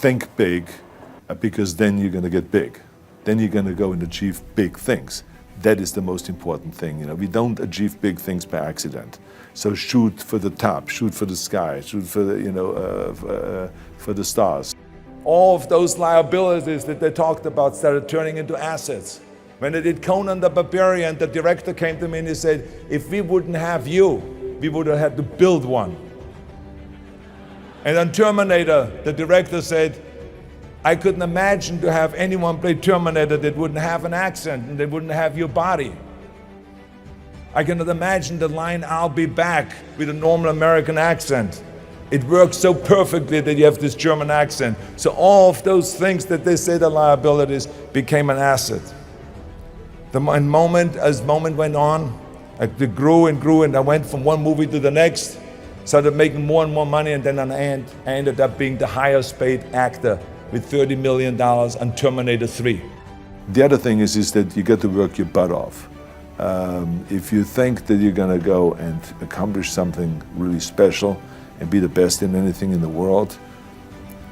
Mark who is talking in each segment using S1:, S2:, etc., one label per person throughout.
S1: think big, because then you're going to get big. Then you're going to go and achieve big things. That is the most important thing. You know, we don't achieve big things by accident. So shoot for the top, shoot for the sky, shoot for the, for the stars. All of those liabilities that they talked about started turning into assets. When I did Conan the Barbarian, the director came to me and he said, if we wouldn't have you, we would have had to build one. And on Terminator, the director said, I couldn't imagine to have anyone play Terminator that wouldn't have an accent and that wouldn't have your body. I cannot imagine the line, I'll be back, with a normal American accent. It works so perfectly that you have this German accent. So all of those things that they said are liabilities became an asset. As moment went on, it grew and grew, and I went from one movie to the next, started making more and more money, and then I ended up being the highest paid actor with $30 million on Terminator 3. The other thing is that you got to work your butt off. If you think that you're going to go and accomplish something really special and be the best in anything in the world,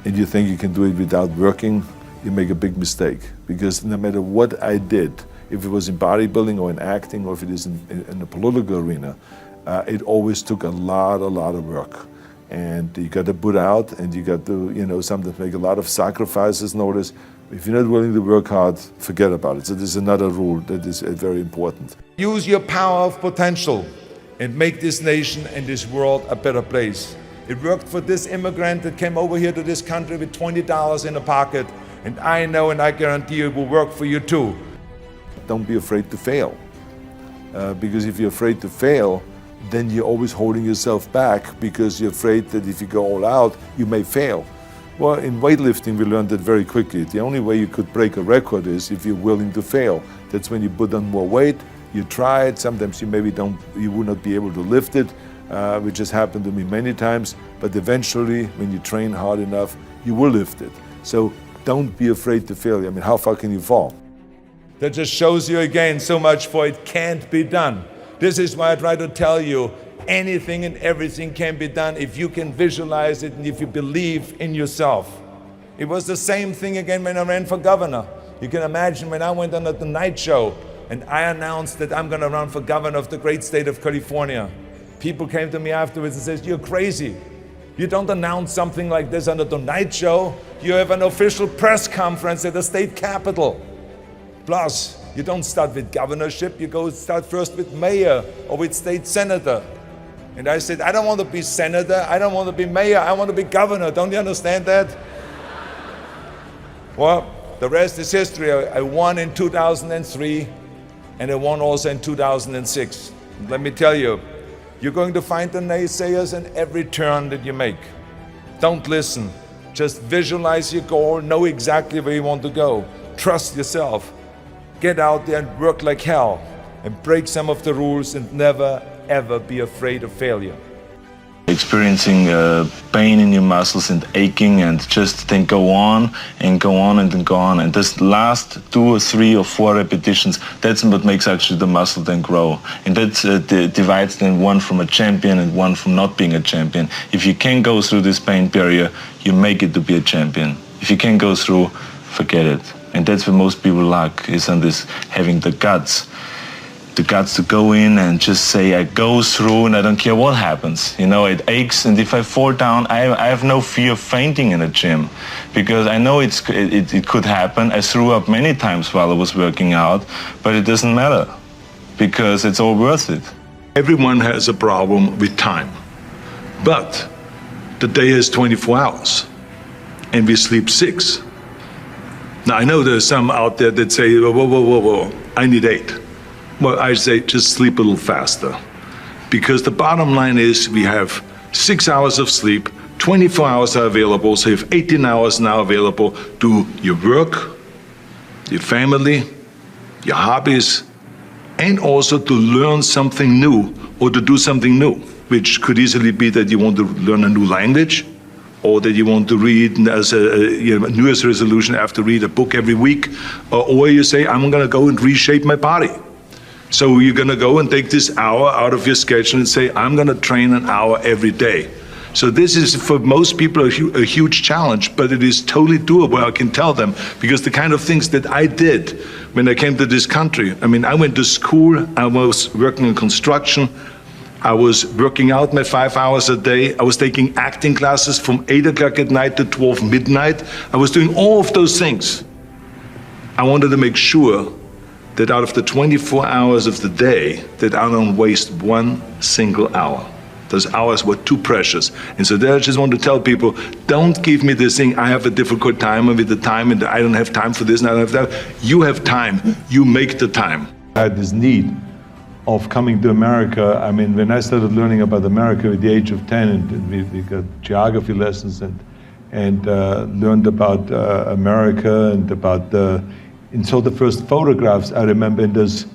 S1: and you think you can do it without working, you make a big mistake. Because no matter what I did, if it was in bodybuilding or in acting or if it is in the political arena, it always took a lot of work. And you got to put out, and you got to, sometimes make a lot of sacrifices. Notice, if you're not willing to work hard, forget about it. So there's another rule that is very important. Use your power of potential and make this nation and this world a better place. It worked for this immigrant that came over here to this country with $20 in the pocket, and I know and I guarantee you it will work for you too. Don't be afraid to fail, because if you're afraid to fail, then you're always holding yourself back because you're afraid that if you go all out, you may fail. Well, in weightlifting, we learned that very quickly. The only way you could break a record is if you're willing to fail. That's when you put on more weight, you try it, sometimes you would not be able to lift it, which has happened to me many times, but eventually, when you train hard enough, you will lift it. So don't be afraid to fail. I mean, how far can you fall? That just shows you again so much for it can't be done. This is why I try to tell you, anything and everything can be done if you can visualize it and if you believe in yourself. It was the same thing again when I ran for governor. You can imagine when I went on the Tonight Show and I announced that I'm going to run for governor of the great state of California. People came to me afterwards and said, you're crazy. You don't announce something like this on the Tonight Show. You have an official press conference at the state capitol. Plus, you don't start with governorship, you start first with mayor or with state senator. And I said, I don't want to be senator, I don't want to be mayor, I want to be governor. Don't you understand that? Well, the rest is history. I won in 2003 and I won also in 2006. Let me tell you, you're going to find the naysayers in every turn that you make. Don't listen. Just visualize your goal, know exactly where you want to go. Trust yourself. Get out there and work like hell and break some of the rules and never ever be afraid of failure.
S2: Experiencing pain in your muscles and aching and just then go on and go on and then go on. And this last 2 or 3 or 4 repetitions, that's what makes actually the muscle then grow. And that divides then one from a champion and one from not being a champion. If you can go through this pain barrier, you make it to be a champion. If you can't go through, forget it. And that's where most people lack, is on this having the guts to go in and just say, I go through and I don't care what happens. You know, it aches, and if I fall down, I have no fear of fainting in a gym, because I know it could happen. I threw up many times while I was working out, but it doesn't matter, because it's all worth it.
S3: Everyone has a problem with time, but the day has 24 hours, and we sleep 6. Now, I know there's some out there that say, whoa, I need 8. Well, I say just sleep a little faster. Because the bottom line is we have 6 hours of sleep, 24 hours are available, so you have 18 hours now available to do your work, your family, your hobbies, and also to learn something new or to do something new, which could easily be that you want to learn a new language, or that you want to read as a New Year's resolution, I have to read a book every week, or you say, I'm gonna go and reshape my body. So you're gonna go and take this hour out of your schedule and say, I'm gonna train an hour every day. So this is, for most people, a huge challenge, but it is totally doable, I can tell them, because the kind of things that I did when I came to this country, I mean, I went to school, I was working in construction, I was working out my 5 hours a day, I was taking acting classes from 8 o'clock at night to 12 midnight, I was doing all of those things. I wanted to make sure that out of the 24 hours of the day, that I don't waste one single hour. Those hours were too precious. And so there I just want to tell people, don't give me this thing, I have a difficult time with the time and I don't have time for this and I don't have that. You have time, you make the time.
S1: I had this need of coming to America. I mean, when I started learning about America at the age of 10, and we got geography lessons and learned about America and about and so the first photographs I remember in those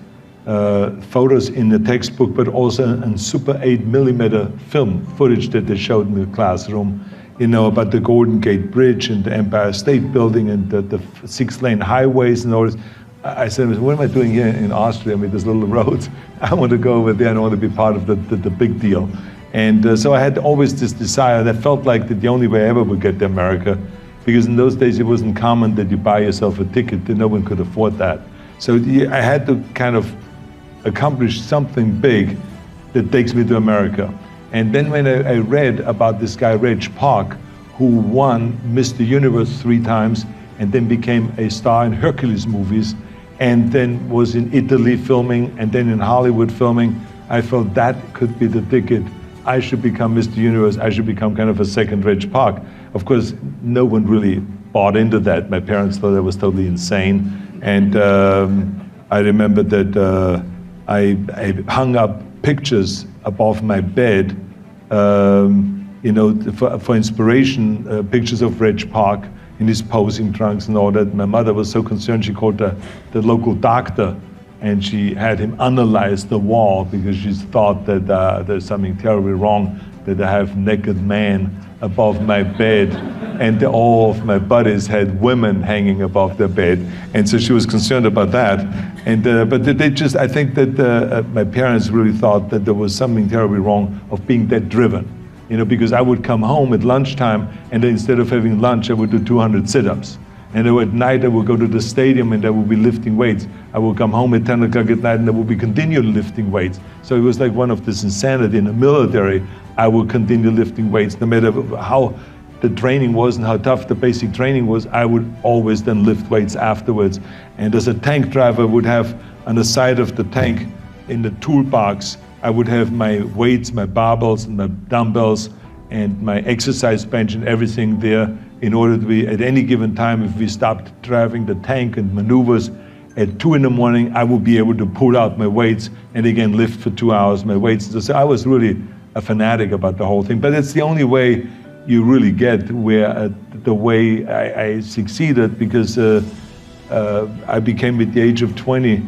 S1: photos in the textbook, but also in Super 8mm film footage that they showed in the classroom, you know, about the Golden Gate Bridge and the Empire State Building and the 6-lane highways and all this. I said, what am I doing here in Austria? I mean, there's little roads. I want to go over there and I want to be part of the big deal. And so I had always this desire, and I felt like that the only way I ever would get to America, because in those days it wasn't common that you buy yourself a ticket, that no one could afford that. So I had to kind of accomplish something big that takes me to America. And then when I read about this guy, Reg Park, who won Mr. Universe 3 times and then became a star in Hercules movies, and then was in Italy filming and then in Hollywood filming, I felt that could be the ticket. I should become Mr. Universe, I should become kind of a second Reg Park. Of course, no one really bought into that. My parents thought I was totally insane. And I remember that I hung up pictures above my bed, you know, for inspiration, pictures of Reg Park in his posing trunks and all that. My mother was so concerned, she called the local doctor and she had him analyze the wall because she thought that there's something terribly wrong, that I have naked men above my bed and all of my buddies had women hanging above their bed. And so she was concerned about that. And but they just, I think that my parents really thought that there was something terribly wrong of being that driven. You know, because I would come home at lunchtime and then instead of having lunch, I would do 200 sit-ups. And then at night, I would go to the stadium and I would be lifting weights. I would come home at 10 o'clock at night and I would be continuing lifting weights. So it was like one of this insanity in the military. I would continue lifting weights no matter how the training was and how tough the basic training was. I would always then lift weights afterwards. And as a tank driver, I would have on the side of the tank in the toolbox, I would have my weights, my barbells, and my dumbbells, and my exercise bench and everything there in order to be, at any given time, if we stopped driving the tank and maneuvers at 2 in the morning, I would be able to pull out my weights and again lift for 2 hours my weights. So I was really a fanatic about the whole thing. But it's the only way you really get where the way I succeeded, because I became at the age of 20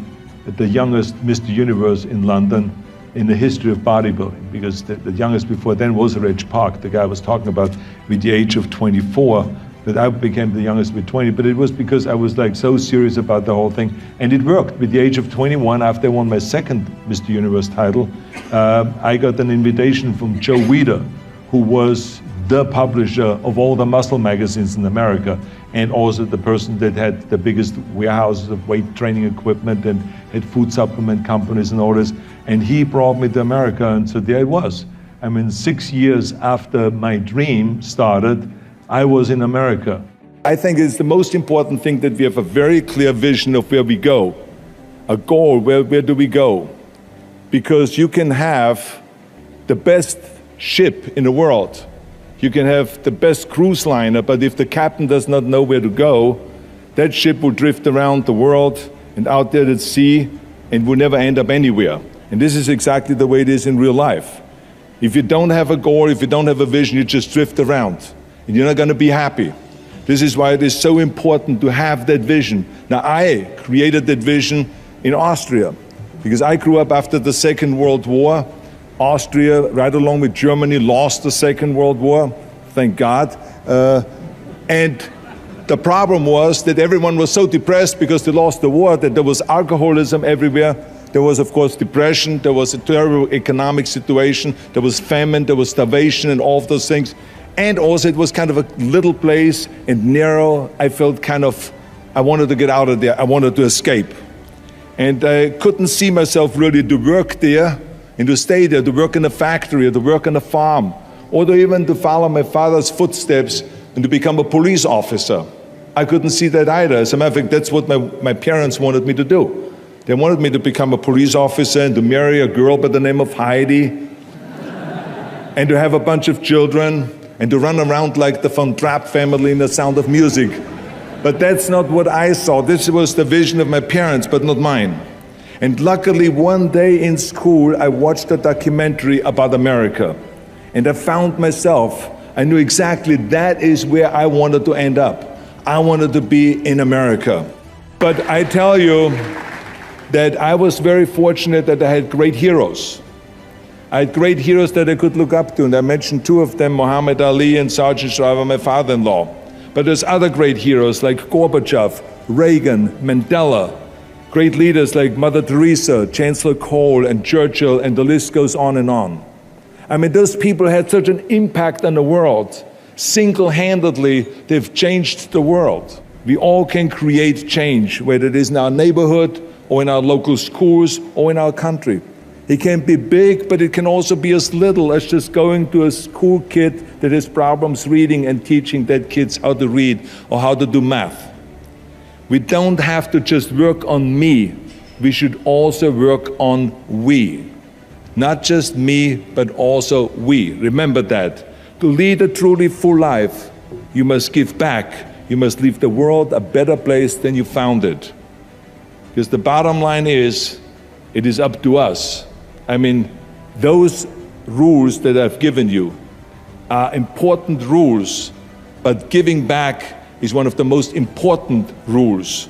S1: the youngest Mr. Universe in London in the history of bodybuilding, because the youngest before then was Reg Park, the guy I was talking about, with the age of 24, but I became the youngest with 20, but it was because I was like so serious about the whole thing, and it worked. With the age of 21, after I won my second Mr. Universe title, I got an invitation from Joe Weider, who was the publisher of all the muscle magazines in America, and also the person that had the biggest warehouses of weight training equipment and had food supplement companies and all this. And he brought me to America, and so there I was. I mean, 6 years after my dream started, I was in America. I think it's the most important thing that we have a very clear vision of where we go, a goal, where do we go? Because you can have the best ship in the world, you can have the best cruise liner, but if the captain does not know where to go, that ship will drift around the world and out there at sea and will never end up anywhere. And this is exactly the way it is in real life. If you don't have a goal, if you don't have a vision, you just drift around and you're not going to be happy. This is why it is so important to have that vision. Now, I created that vision in Austria because I grew up after the Second World War. Austria, right along with Germany, lost the Second World War, thank God. And the problem was that everyone was so depressed because they lost the war, that there was alcoholism everywhere.
S3: There was, of course, depression, there was a terrible economic situation, there was famine, there was starvation and all of those things. And also it was kind of a little place and narrow. I felt I wanted to get out of there, I wanted to escape. And I couldn't see myself really to work there and to stay there, to work in a factory or to work on a farm, or to even to follow my father's footsteps and to become a police officer. I couldn't see that either. As a matter of fact, that's what my parents wanted me to do. They wanted me to become a police officer and to marry a girl by the name of Heidi and to have a bunch of children and to run around like the Von Trapp family in The Sound of Music. But that's not what I saw. This was the vision of my parents, but not mine. And luckily, one day in school, I watched a documentary about America. And I found myself, I knew exactly that is where I wanted to end up. I wanted to be in America. But I tell you that I was very fortunate that I had great heroes. I had great heroes that I could look up to, and I mentioned two of them, Muhammad Ali and Sergeant Shriver, my father-in-law. But there's other great heroes like Gorbachev, Reagan, Mandela, great leaders like Mother Teresa, Chancellor Kohl, and Churchill, and the list goes on and on. I mean, those people had such an impact on the world. Single-handedly, they've changed the world. We all can create change, whether it is in our neighborhood, or in our local schools, or in our country. It can be big, but it can also be as little as just going to a school kid that has problems reading and teaching that kids how to read or how to do math. We don't have to just work on me. We should also work on we. Not just me, but also we. Remember that. To lead a truly full life, you must give back. You must leave the world a better place than you found it. Because the bottom line is, it is up to us. I mean, those rules that I've given you are important rules, but giving back is one of the most important rules.